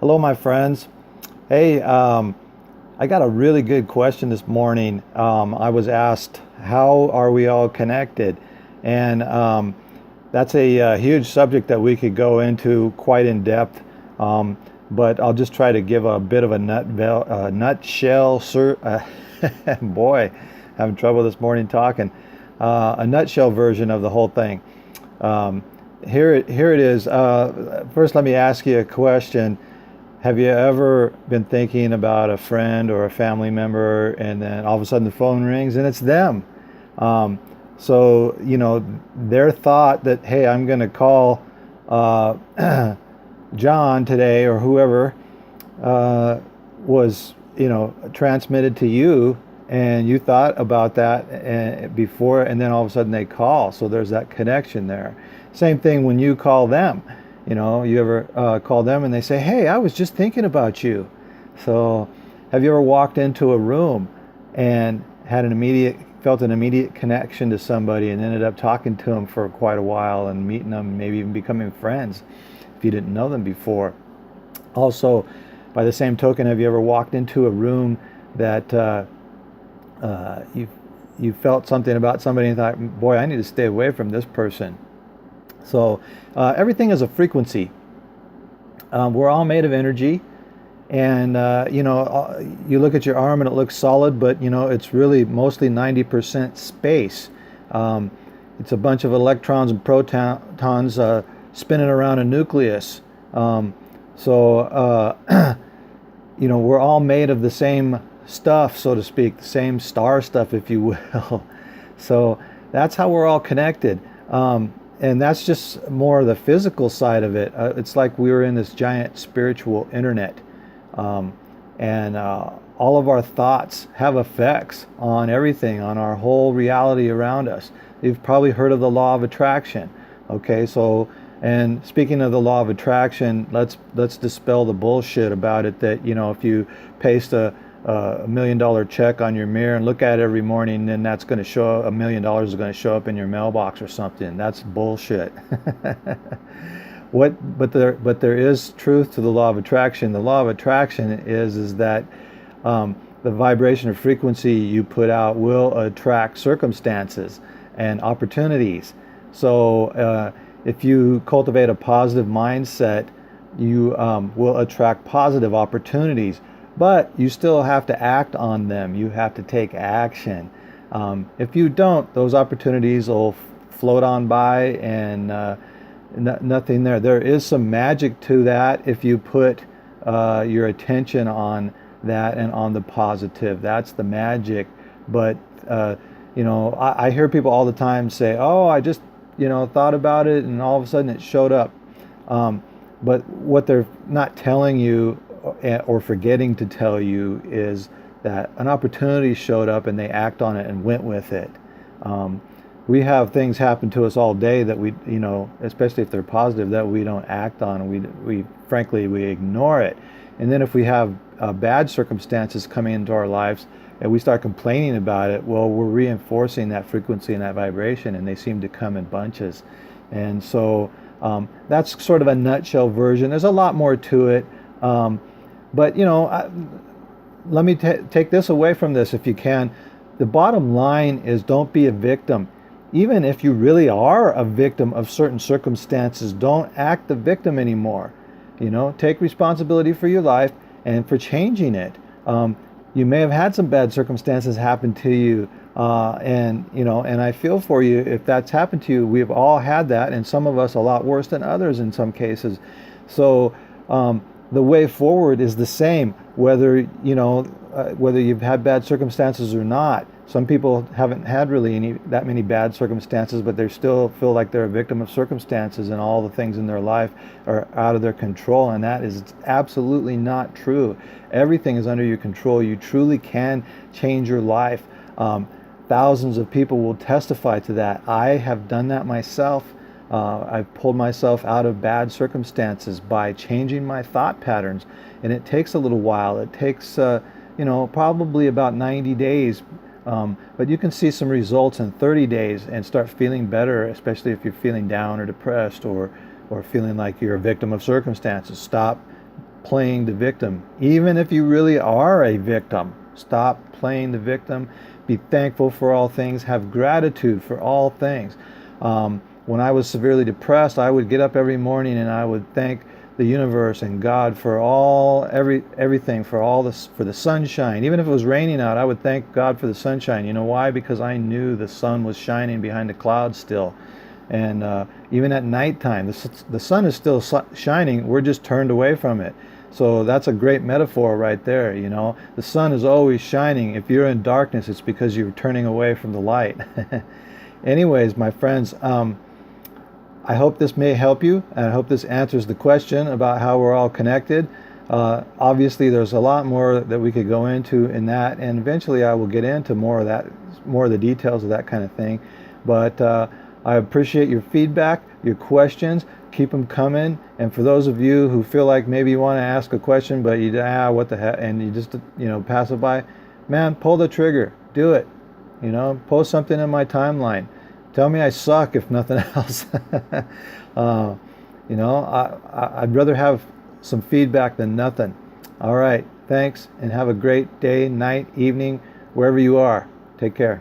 Hello, my friends. Hey, I got a really good question this morning. I was asked, how are we all connected? And that's a huge subject that we could go into quite in depth. Um, but I'll just try to give a bit of a nutshell. Boy, having trouble this morning talking. A nutshell version of the whole thing. Um, here it is. First, let me ask you a question. Have you ever been thinking about a friend or a family member, and then all of a sudden the phone rings and it's them? Um, so their thought that, hey, I'm going to call uh, John today or whoever was, transmitted to you, and you thought about that before, and then all of a sudden they call. So there's that connection there. Same thing when you call them. You ever call them and they say, hey, I was just thinking about you. So have you ever walked into a room and felt an immediate connection to somebody and ended up talking to them for quite a while and meeting them, maybe even becoming friends if you didn't know them before? Also, by the same token, have you ever walked into a room that you felt something about somebody and thought, boy, I need to stay away from this person? So everything is a frequency. We're all made of energy, and you look at your arm and it looks solid, but it's really mostly 90% space. It's a bunch of electrons and protons spinning around a nucleus. We're all made of the same stuff, so to speak, the same star stuff, if you will. So that's how we're all connected. And that's just more the physical side of it. It's like we were in this giant spiritual internet. And all of our thoughts have effects on everything, on our whole reality around us. You've probably heard of the law of attraction. Okay, so, and speaking of the law of attraction, let's dispel the bullshit about it that, if you paste a $1 million check on your mirror and look at it every morning, then that's going to show $1 million is going to show up in your mailbox or something. That's bullshit. But there is truth to the law of attraction. The law of attraction is that the vibration or frequency you put out will attract circumstances and opportunities. So if you cultivate a positive mindset, you will attract positive opportunities. But you still have to act on them. You have to take action. If you don't, those opportunities will float on by and nothing there. There is some magic to that if you put your attention on that and on the positive. That's the magic. But, I hear people all the time say, oh, I just, thought about it and all of a sudden it showed up. But what they're not telling you or forgetting to tell you is that an opportunity showed up and they act on it and went with it. We have things happen to us all day that we, especially if they're positive, that we don't act on. We frankly, we ignore it. And then if we have bad circumstances coming into our lives and we start complaining about it, well, we're reinforcing that frequency and that vibration, and they seem to come in bunches. And so that's sort of a nutshell version. There's a lot more to it. But let me take this away from this if you can. The bottom line is, don't be a victim. Even if you really are a victim of certain circumstances, don't act the victim anymore. Take responsibility for your life and for changing it. You may have had some bad circumstances happen to you, and I feel for you if that's happened to you. We've all had that, and some of us a lot worse than others in some cases. So the way forward is the same, whether you've had bad circumstances or not. Some people haven't had really that many bad circumstances, but they still feel like they're a victim of circumstances, and all the things in their life are out of their control, and that is absolutely not true. Everything is under your control. You truly can change your life. Thousands of people will testify to that. I have done that myself. I've pulled myself out of bad circumstances by changing my thought patterns, and it takes a little while. It takes probably about 90 days, but you can see some results in 30 days and start feeling better, especially if you're feeling down or depressed or feeling like you're a victim of circumstances. Stop playing the victim. Even if you really are a victim, stop playing the victim. Be thankful for all things. Have gratitude for all things. When I was severely depressed, I would get up every morning and I would thank the universe and God for everything, for the sunshine. Even if it was raining out, I would thank God for the sunshine. You know why? Because I knew the sun was shining behind the clouds still. And even at nighttime, the sun is still shining. We're just turned away from it. So that's a great metaphor right there. You know, the sun is always shining. If you're in darkness, it's because you're turning away from the light. Anyways, my friends, I hope this may help you, and I hope this answers the question about how we're all connected. Obviously, there's a lot more that we could go into in that, and eventually I will get into more of that, more of the details of that kind of thing. But I appreciate your feedback, your questions. Keep them coming. And for those of you who feel like maybe you want to ask a question, but you what the heck, and you just pass it by, man, pull the trigger, do it. Post something in my timeline. Tell me I suck, if nothing else. I'd rather have some feedback than nothing. All right, thanks, and have a great day, night, evening, wherever you are. Take care.